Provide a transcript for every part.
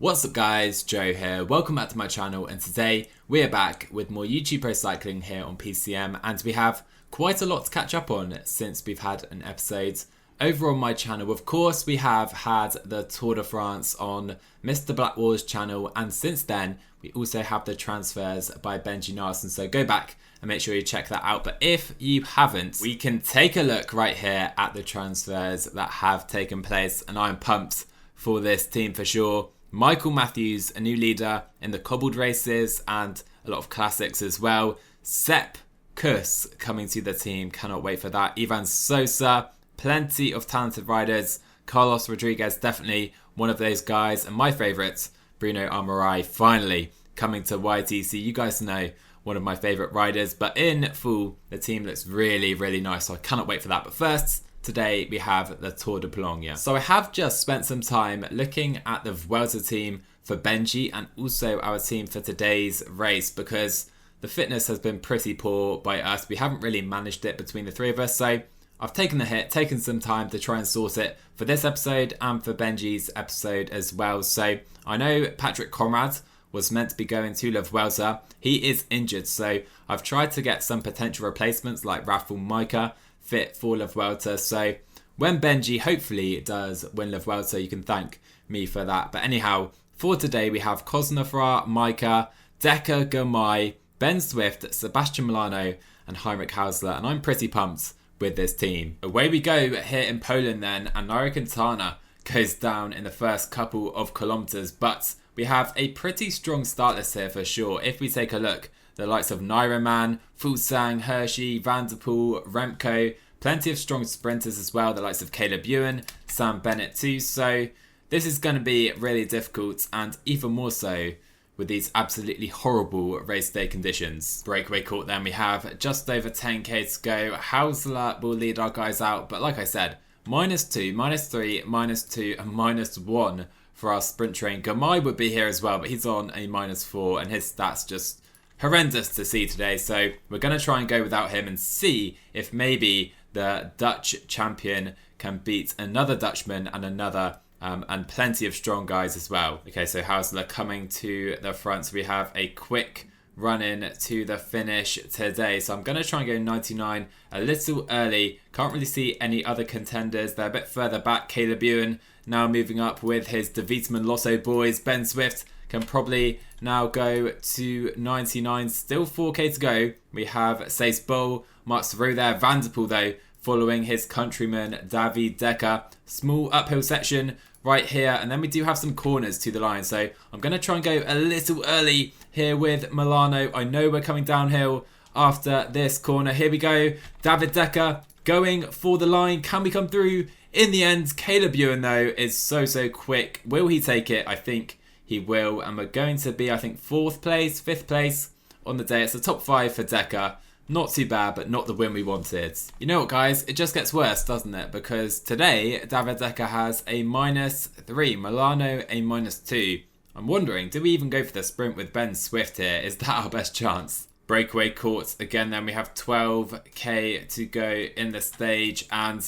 What's up guys, Joe here, welcome back to my channel, and today we're back with more YouTube Pro Cycling here on PCM, and we have quite a lot to catch up on since we've had an episode over on my channel. Of course, we have had the Tour de France on Mr. Blackwar's channel, and since then we also have the transfers by Benji Naesen, so go back and make sure you check that out. But if you haven't, we can take a look right here at the transfers that have taken place, and I'm pumped for this team for sure. Michael Matthews, a new leader in the cobbled races and a lot of classics as well. Sepp Kuss coming to the team, cannot wait for that. Ivan Sosa, plenty of talented riders. Carlos Rodriguez, definitely one of those guys. And my favourite, Bruno Armorai, finally coming to YTC. You guys know, one of my favourite riders. But in full, the team looks really, really nice. So I cannot wait for that. But first, today we have the Tour de Pologne. So I have just spent some time looking at the Vuelta team for Benji and also our team for today's race, because the fitness has been pretty poor by us. We haven't really managed it between the three of us, so I've taken the hit, taken some time to try and sort it for this episode and for Benji's episode as well. So I know Patrick Conrad was meant to be going to La Vuelta. He is injured, so I've tried to get some potential replacements like Rafael Micah fit for La Vuelta. So when Benji hopefully does win La Vuelta, you can thank me for that. But anyhow, for today we have Cosnefra, Micah, Decker, Girmay, Ben Swift, Sebastian Milano and Heinrich Hausler, and I'm pretty pumped with this team. Away we go here in Poland then, and Nairo Quintana goes down in the first couple of kilometers, but we have a pretty strong start list here for sure. If we take a look, the likes of Nairaman, Fuglsang, Hershey, Van der Poel, Remco, plenty of strong sprinters as well, the likes of Caleb Ewan, Sam Bennett too. So this is going to be really difficult, and even more so with these absolutely horrible race day conditions. Breakaway court then, we have just over 10k to go. Hausler will lead our guys out, but like I said, -2, -3, -2 and -1 for our sprint train. Girmay would be here as well, but he's on a -4 and his stats just horrendous to see today, so we're going to try and go without him and see if maybe the Dutch champion can beat another Dutchman and plenty of strong guys as well. Okay, so Hausler coming to the front, so we have a quick run in to the finish today. So I'm going to try and go 99 a little early. Can't really see any other contenders. They're a bit further back. Caleb Ewan now moving up with his De Vietman Lotto boys. Ben Swift can probably now go to 99. Still 4k to go. We have Cees Bol, Mark Thoreau there. Van der Poel though, following his countryman David Decker. Small uphill section right here, and then we do have some corners to the line, so I'm going to try and go a little early here with Milano. I know we're coming downhill after this corner. Here we go, David Decker going for the line. Can we come through in the end? Caleb Ewan though is so quick. Will he take it? I think he will, and we're going to be, I think, 4th place, 5th place on the day. It's the top 5 for Decker. Not too bad, but not the win we wanted. You know what, guys? It just gets worse, doesn't it? Because today, David Decker has a -3, Milano a -2. I'm wondering, do we even go for the sprint with Ben Swift here? Is that our best chance? Breakaway courts again, then we have 12k to go in the stage, and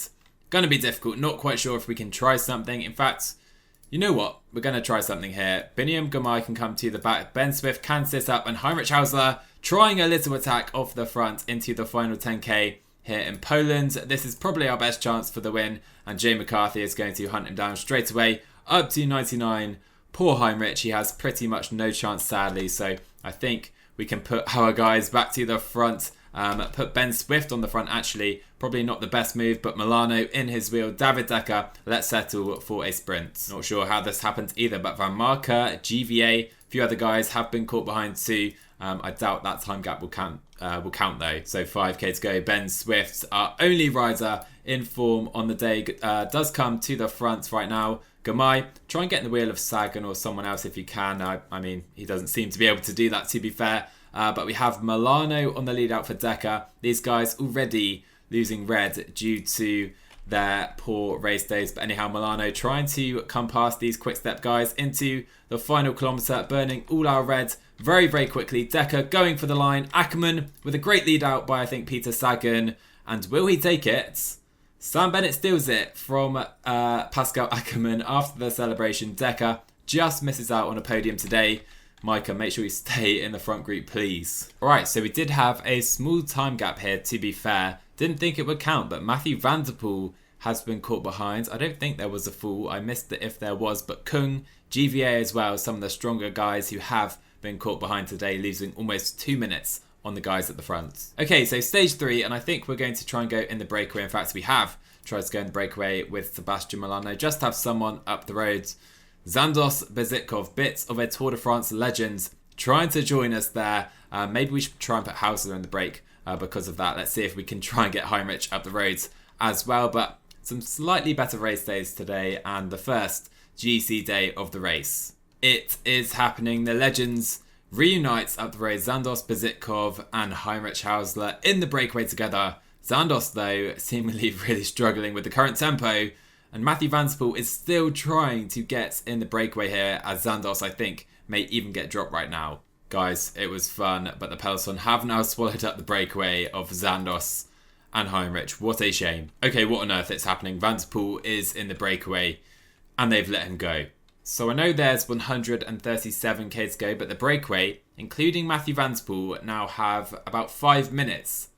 going to be difficult. Not quite sure if we can try something. In fact, you know what? We're going to try something here. BINIAM Girmay can come to the back. Ben Swift can sit up, and Heinrich Hausler trying a little attack off the front into the final 10k here in Poland. This is probably our best chance for the win, and Jay McCarthy is going to hunt him down straight away up to 99. Poor Heinrich, he has pretty much no chance sadly, so I think we can put our guys back to the front. Put Ben Swift on the front actually, probably not the best move, but Milano in his wheel. David Decker, let's settle for a sprint. Not sure how this happened either, but Van Marker, GVA, a few other guys have been caught behind too. I doubt that time gap will count though. So 5k to go. Ben Swift, our only rider in form on the day, does come to the front right now. Girmay, try and get in the wheel of Sagan or someone else if you can. I mean, he doesn't seem to be able to do that, to be fair. But we have Milano on the lead out for Decker. These guys already losing red due to their poor race days. But anyhow, Milano trying to come past these quick step guys into the final kilometre, burning all our red very quickly. Decker going for the line. Ackerman with a great lead out by, I think, Peter Sagan. And will he take it? Sam Bennett steals it from Pascal Ackerman after the celebration. Decker just misses out on a podium today. Micah, make sure you stay in the front group, please. Alright, so we did have a small time gap here, to be fair. Didn't think it would count, but Matthew van der Poel has been caught behind. I don't think there was a fall. I missed it if there was, but Kung, GVA as well, some of the stronger guys who have been caught behind today, losing almost 2 minutes on the guys at the front. Okay, so stage 3, and I think we're going to try and go in the breakaway. In fact, we have tried to go in the breakaway with Sebastian Milano. Just have someone up the road. Zandos Bezitkov, bits of a Tour de France legend, trying to join us there. Maybe we should try and put Hausler in the break because of that. Let's see if we can try and get Heinrich up the road as well. But some slightly better race days today and the first GC day of the race. It is happening. The legends reunites up the road. Zandos Bezitkov and Heinrich Hausler in the breakaway together. Zandos, though, seemingly really struggling with the current tempo. And Matthew van der Poel is still trying to get in the breakaway here, as Zandos, I think, may even get dropped right now. Guys, it was fun, but the Peloton have now swallowed up the breakaway of Zandos and Heinrich. What a shame. Okay, what on earth is happening? Van der Poel is in the breakaway, and they've let him go. So I know there's 137k to go, but the breakaway, including Matthew van der Poel, now have about 5 minutes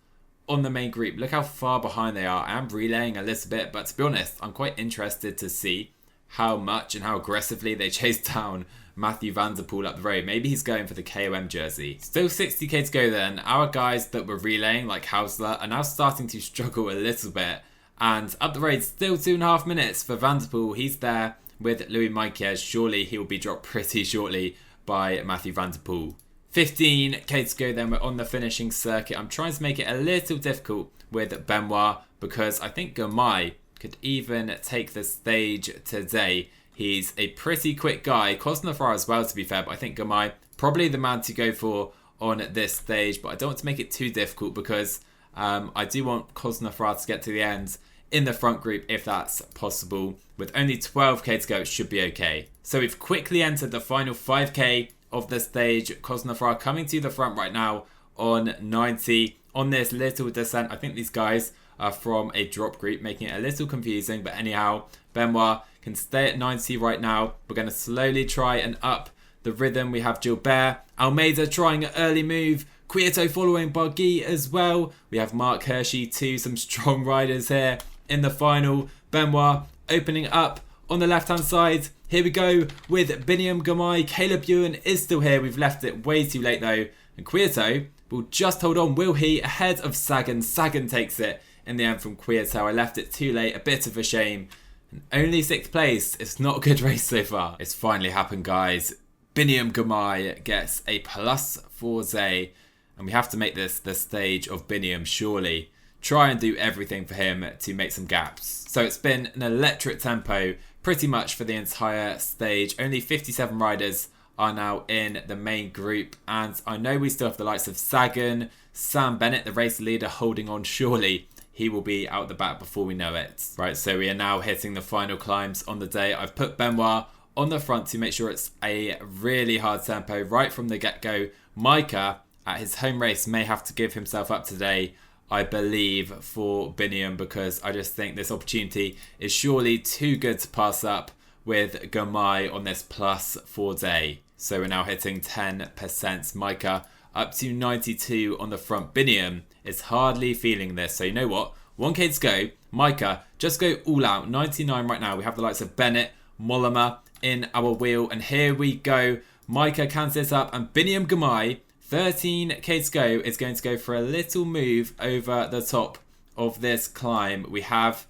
on the main group. Look how far behind they are. I am relaying a little bit, but to be honest, I'm quite interested to see how much and how aggressively they chase down Matthew van der Poel up the road. Maybe he's going for the KOM jersey. Still 60k to go then. Our guys that were relaying, like Hausler, are now starting to struggle a little bit. And up the road, still 2.5 minutes for van der Poel. He's there with Louis Meintjes. Surely he will be dropped pretty shortly by Matthew van der Poel. 15k to go then, we're on the finishing circuit. I'm trying to make it a little difficult with Benoit because I think Girmay could even take the stage today. He's a pretty quick guy. Cosnefroy as well, to be fair, but I think Girmay probably the man to go for on this stage, but I don't want to make it too difficult because I do want Cosnefroy to get to the end in the front group if that's possible. With only 12k to go, it should be okay. So we've quickly entered the final 5k of the stage. Cosnefroy coming to the front right now on 90 on this little descent. I think these guys are from a drop group, making it a little confusing, but anyhow, Benoit can stay at 90 right now. We're going to slowly try and up the rhythm. We have Gilbert, Almeida trying an early move, Quieto following Barguil as well. We have Mark Hershey too, some strong riders here in the final. Benoit opening up on the left hand side. Here we go with BINIAM, Girmay. Caleb Ewan is still here. We've left it way too late though. And Quieto will just hold on, will he? Ahead of Sagan. Sagan takes it in the end from Quieto. I left it too late, a bit of a shame. And only 6th place. It's not a good race so far. It's finally happened, guys. BINIAM Girmay gets a +4Z. And we have to make this the stage of BINIAM, surely. Try and do everything for him to make some gaps. So it's been an electric tempo pretty much for the entire stage. Only 57 riders are now in the main group. And I know we still have the likes of Sagan, Sam Bennett, the race leader, holding on. Surely he will be out the back before we know it. Right, so we are now hitting the final climbs on the day. I've put Benoit on the front to make sure it's a really hard tempo right from the get-go. Micah, at his home race, may have to give himself up today, I believe, for BINIAM, because I just think this opportunity is surely too good to pass up with Girmay on this +4 day. So we're now hitting 10%. Micah up to 92 on the front. BINIAM is hardly feeling this. So you know what? 1k to go. Micah, just go all out. 99 right now. We have the likes of Bennett, Mollema in our wheel. And here we go. Micah can sit up. And BINIAM Girmay, 13k to go, is going to go for a little move over the top of this climb. We have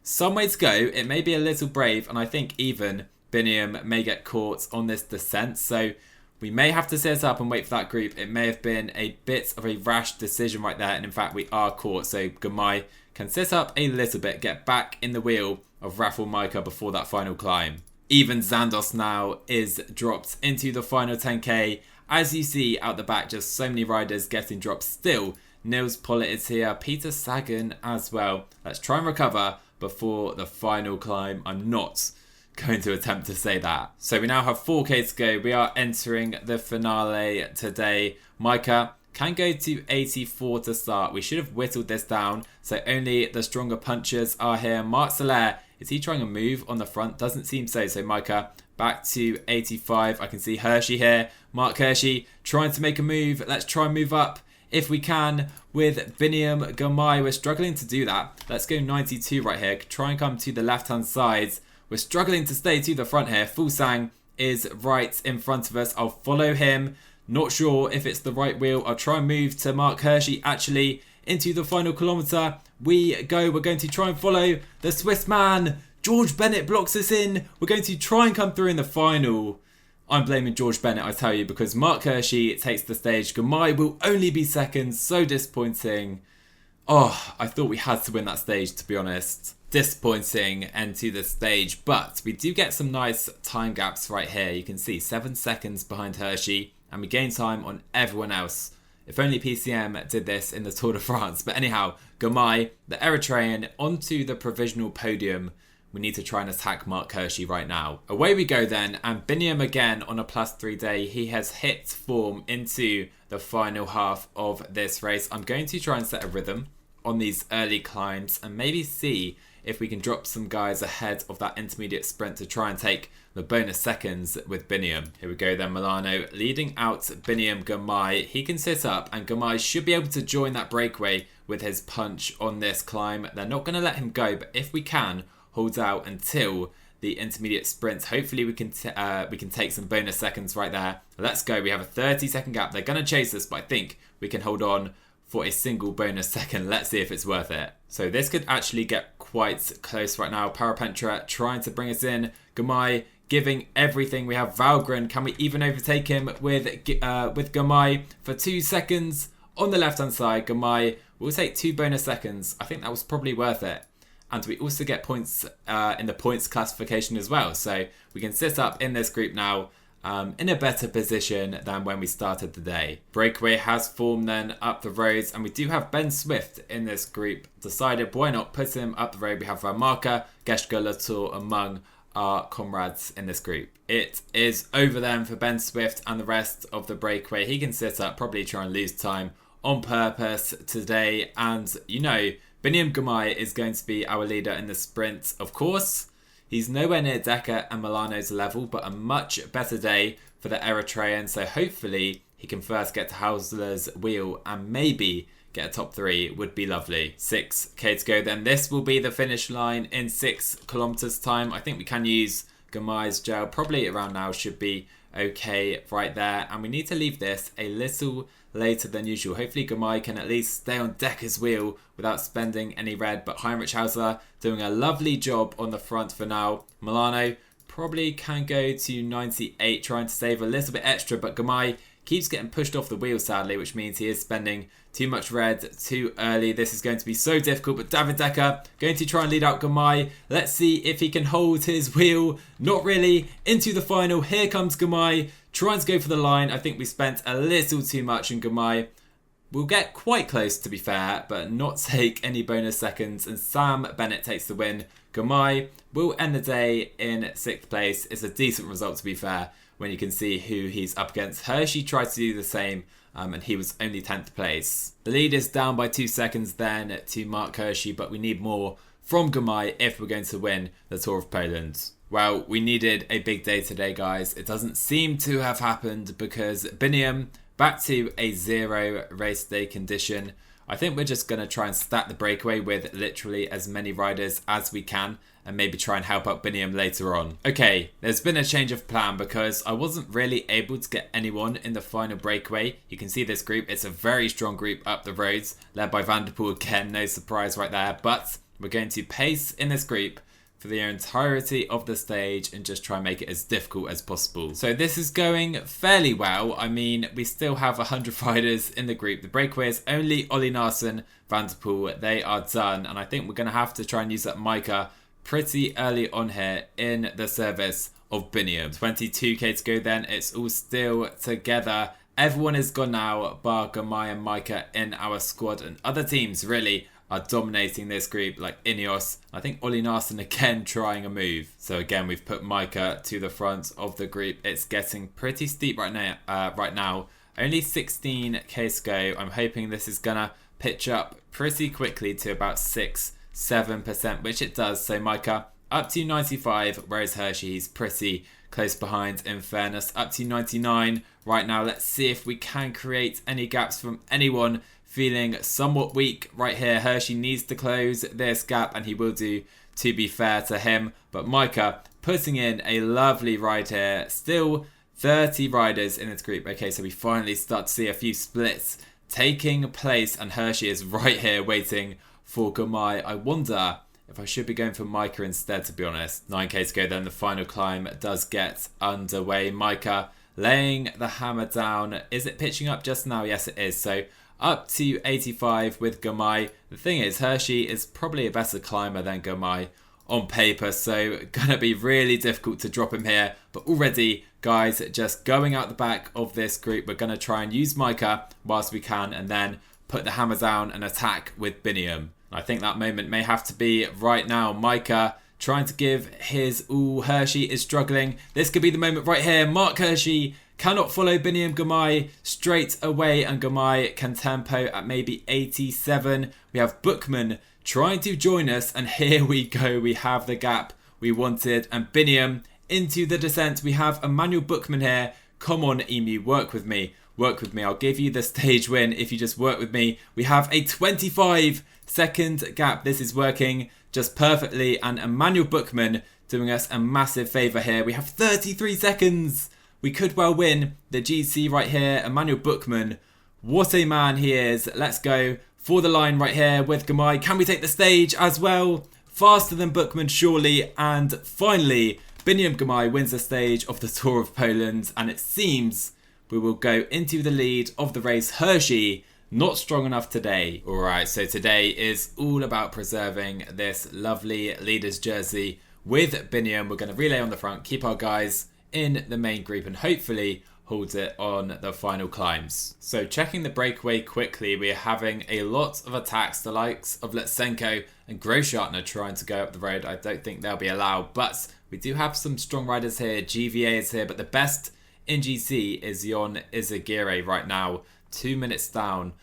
some way to go. It may be a little brave, and I think even BINIAM may get caught on this descent. So we may have to sit up and wait for that group. It may have been a bit of a rash decision right there, and in fact we are caught. So Girmay can sit up a little bit, get back in the wheel of Rafael Micah before that final climb. Even Zandos now is dropped into the final 10k. As you see out the back, just so many riders getting dropped still. Nils Pollitt is here, Peter Sagan as well. Let's try and recover before the final climb. I'm not going to attempt to say that. So we now have 4k to go. We are entering the finale today. Micah can go to 84 to start. We should have whittled this down, so only the stronger punchers are here. Marc Soler, is he trying a move on the front? Doesn't seem so. So Micah back to 85. I can see Hershey here. Mark Hershey trying to make a move. Let's try and move up if we can with BINIAM Girmay. We're struggling to do that. Let's go 92 right here. Try and come to the left-hand side. We're struggling to stay to the front here. Fulsang is right in front of us. I'll follow him. Not sure if it's the right wheel. I'll try and move to Mark Hershey actually into the final kilometre. We go. We're going to try and follow the Swiss man. George Bennett blocks us in. We're going to try and come through in the final. I'm blaming George Bennett, I tell you, because Mark Hershey takes the stage. Girmay will only be second. So disappointing. Oh, I thought we had to win that stage, to be honest. Disappointing end to the stage, but we do get some nice time gaps right here. You can see 7 seconds behind Hershey, and we gain time on everyone else. If only PCM did this in the Tour de France. But anyhow, Girmay, the Eritrean, onto the provisional podium. We need to try and attack Mark Hershey right now. Away we go then, and BINIAM again on a +3 day. He has hit form into the final half of this race. I'm going to try and set a rhythm on these early climbs and maybe see if we can drop some guys ahead of that intermediate sprint to try and take the bonus seconds with BINIAM. Here we go then, Milano leading out BINIAM Girmay. He can sit up and Girmay should be able to join that breakaway with his punch on this climb. They're not going to let him go, but if we can hold out until the intermediate sprint, hopefully we can take some bonus seconds right there. Let's go. We have a 30-second gap. They're going to chase us, but I think we can hold on for a single bonus second. Let's see if it's worth it. So this could actually get quite close right now. Parapentra trying to bring us in. Girmay giving everything. We have Valgren. Can we even overtake him with Girmay for 2 seconds on the left-hand side? Girmay will take 2 bonus seconds. I think that was probably worth it. And we also get points in the points classification as well. So we can sit up in this group now in a better position than when we started the day. Breakaway has formed then up the roads. And we do have Ben Swift in this group. Decided why not put him up the road. We have Ramarka, Geshka, Latour among our comrades in this group. It is over then for Ben Swift and the rest of the breakaway. He can sit up, probably try and lose time on purpose today. And you know, BINIAM Girmay is going to be our leader in the sprint, of course. He's nowhere near Decker and Milano's level, but a much better day for the Eritrean. So hopefully he can first get to Hausler's wheel and maybe get a top 3 would be lovely. 6k to go then. This will be the finish line in 6 kilometers time. I think we can use Girmay's gel. Probably around now should be okay right there. And we need to leave this a little later than usual. Hopefully Girmay can at least stay on Decker's wheel without spending any red, but Heinrich Hausler doing a lovely job on the front for now. Milano probably can go to 98, trying to save a little bit extra, but Girmay keeps getting pushed off the wheel sadly, which means he is spending too much red too early. This is going to be so difficult, but David Decker going to try and lead out Girmay. Let's see if he can hold his wheel. Not really. Into the final. Here comes Girmay, trying to go for the line. I think we spent a little too much in Girmay. We'll get quite close to be fair, but not take any bonus seconds. And Sam Bennett takes the win. Girmay will end the day in 6th place. It's a decent result to be fair when you can see who he's up against. Hershey tried to do the same and he was only 10th place. The lead is down by 2 seconds then to Mark Hershey, but we need more from Girmay if we're going to win the Tour of Poland. Well, we needed a big day today, guys. It doesn't seem to have happened because BINIAM back to a 0 race day condition. I think we're just going to try and stack the breakaway with literally as many riders as we can and maybe try and help out BINIAM later on. Okay, there's been a change of plan because I wasn't really able to get anyone in the final breakaway. You can see this group. It's a very strong group up the roads, led by Van der Poel again. No surprise right there. But we're going to pace in this group for the entirety of the stage and just try and make it as difficult as possible. So this is going fairly well. I mean, we still have 100 riders in the group. The breakaway is only Ollie Naesen, Van der Poel. They are done. And I think we're going to have to try and use that Micah pretty early on here in the service of BINIAM. 22k to go then. It's all still together. Everyone is gone now, bar Girmay and Micah in our squad. And other teams really are dominating this group, like Ineos. I think Ollie Naesen again trying a move. So again, we've put Micah to the front of the group. It's getting pretty steep right now. Only 16k to go. I'm hoping this is gonna pitch up pretty quickly to about 6-7%, which it does. So Micah up to 95, whereas Hershey's pretty close behind in fairness, up to 99 right now. Let's see if we can create any gaps from anyone feeling somewhat weak right here. Hershey needs to close this gap, and he will do, to be fair to him. But Micah putting in a lovely ride here. Still 30 riders in this group. Okay, so we finally start to see a few splits taking place, and Hershey is right here waiting for Girmay. I wonder if I should be going for Micah instead, to be honest. 9k to go then. The final climb does get underway. Micah laying the hammer down. Is it pitching up just now? Yes, it is. So up to 85 with Girmay. The thing is, Hershey is probably a better climber than Girmay on paper, so gonna be really difficult to drop him here. But already, guys, just going out the back of this group, we're gonna try and use Micah whilst we can, and then put the hammer down and attack with BINIAM. I think that moment may have to be right now. Micah trying to give his all. Hershey is struggling. This could be the moment right here. Mark Hershey cannot follow BINIAM Girmay straight away, and Girmay can tempo at maybe 87. We have Bookman trying to join us, and here we go. We have the gap we wanted, and BINIAM into the descent. We have Emmanuel Bookman here. Come on, Emu, work with me. Work with me. I'll give you the stage win if you just work with me. We have a 25-second gap. This is working just perfectly, and Emmanuel Bookman doing us a massive favour here. We have 33 seconds. We could well win the GC right here. Emmanuel Bookman, what a man he is. Let's go for the line right here with Girmay. Can we take the stage as well? Faster than Bookman, surely. And finally, BINIAM Girmay wins the stage of the Tour of Poland. And it seems we will go into the lead of the race. Hershey, not strong enough today. Alright, so today is all about preserving this lovely leader's jersey with BINIAM. We're going to relay on the front, keep our guys in the main group, and hopefully holds it on the final climbs. So checking the breakaway quickly, we're having a lot of attacks. The likes of Lutsenko and Groschartner trying to go up the road. I don't think they'll be allowed, but we do have some strong riders here. GVA is here, but the best in GC is Jon Izagirre right now, 2 minutes down.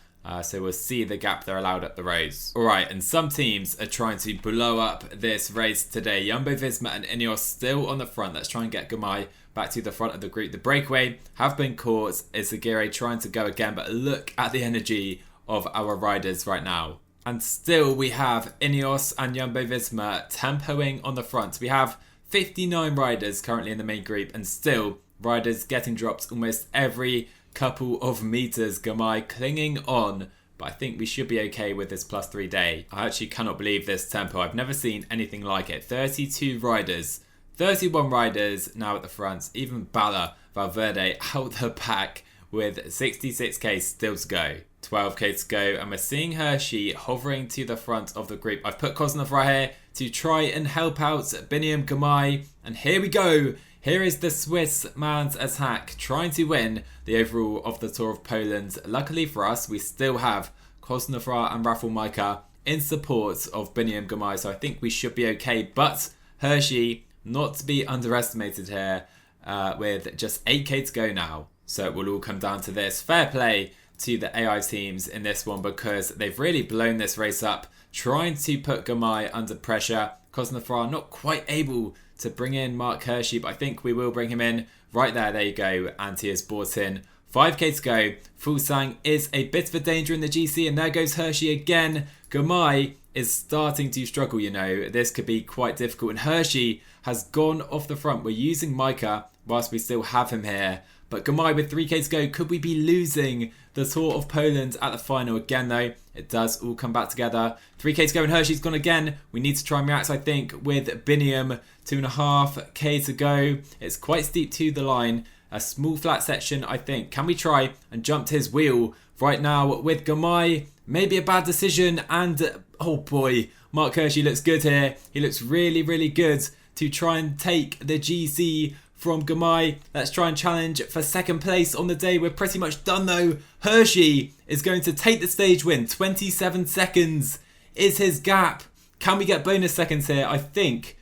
So we'll see the gap they're allowed up the roads. Alright, and some teams are trying to blow up this race today. Jumbo-Visma and Ineos still on the front. Let's try and get Girmay back to the front of the group. The breakaway have been caught. Izagirre trying to go again, but look at the energy of our riders right now. And still we have Ineos and Jumbo-Visma tempoing on the front. We have 59 riders currently in the main group, and still riders getting dropped almost every couple of meters. Girmay clinging on, but I think we should be okay with this +3 day. I actually cannot believe this tempo. I've never seen anything like it. 32 riders, 31 riders now at the front. Even Bala Valverde out the back with 66k still to go. 12k to go, and we're seeing Hershey hovering to the front of the group. I've put Kozlov right here to try and help out BINIAM Girmay, and here we go. Here is the Swiss man's attack, trying to win the overall of the Tour of Poland. Luckily for us, we still have Kosnefra and Rafał Majka in support of BINIAM Girmay, so I think we should be okay. But Hershey, not to be underestimated here, with just 8k to go now. So it will all come down to this. Fair play to the AI teams in this one, because they've really blown this race up, trying to put Girmay under pressure. Kosnefra not quite able to bring in Mark Hershey, but I think we will bring him in right there. There you go, and he is brought in. 5k to go. Fulsang is a bit of a danger in the GC, and there goes Hershey again. Girmay is starting to struggle, you know. This could be quite difficult, and Hershey has gone off the front. We're using Micah whilst we still have him here, but Girmay with 3k to go. Could we be losing the Tour of Poland at the final again, though? It does all come back together. 3k to go, and Hershey's gone again. We need to try and react, I think, with BINIAM. 2.5k to go. It's quite steep to the line. A small flat section, I think. Can we try and jump to his wheel right now with Girmay? Maybe a bad decision, and oh boy, Mark Hershey looks good here. He looks really, really good to try and take the GC from Girmay. Let's try and challenge for second place on the day. We're pretty much done though. Hershey is going to take the stage win. 27 seconds is his gap. Can we get bonus seconds here? I think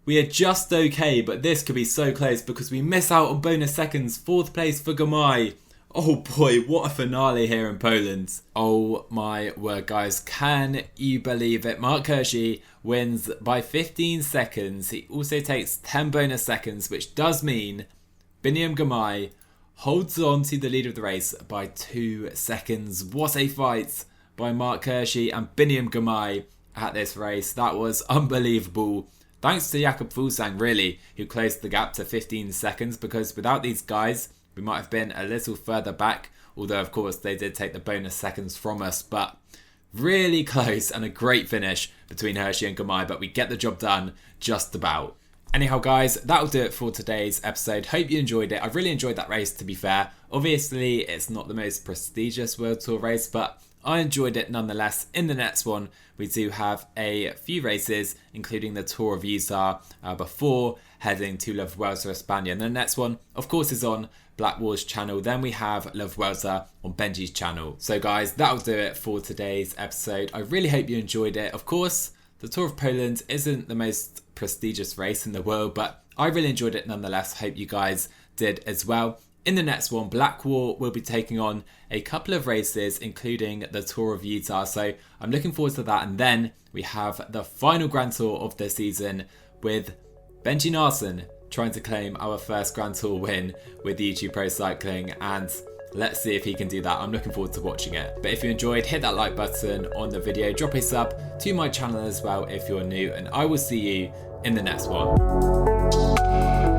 we are just okay, but this could be so close because we miss out on bonus seconds. 4th place for Girmay. Oh boy, what a finale here in Poland. Oh my word, guys. Can you believe it? Mark Hirschi wins by 15 seconds. He also takes 10 bonus seconds, which does mean BINIAM Girmay holds on to the lead of the race by 2 seconds. What a fight by Mark Hirschi and BINIAM Girmay at this race. That was unbelievable. Thanks to Jakob Fuglsang, really, who closed the gap to 15 seconds, because without these guys, we might have been a little further back, although of course they did take the bonus seconds from us, but really close and a great finish between Hirschi and Girmay, but we get the job done just about. Anyhow guys, that'll do it for today's episode. Hope you enjoyed it. I've really enjoyed that race, to be fair. Obviously, it's not the most prestigious World Tour race, but I enjoyed it nonetheless. In the next one, we do have a few races, including the Tour of Utah, before heading to La Vuelta España. And the next one, of course, is on Blackwar's channel. Then we have La Vuelta on Benji's channel. So guys, that'll do it for today's episode. I really hope you enjoyed it. Of course, the Tour of Poland isn't the most prestigious race in the world, but I really enjoyed it nonetheless. Hope you guys did as well. In the next one, Blackwar will be taking on a couple of races, including the Tour of Utah. So I'm looking forward to that. And then we have the final Grand Tour of the season with Benji Naesen trying to claim our first Grand Tour win with YouTube Pro Cycling. And let's see if he can do that. I'm looking forward to watching it. But if you enjoyed, hit that like button on the video. Drop a sub to my channel as well if you're new. And I will see you in the next one.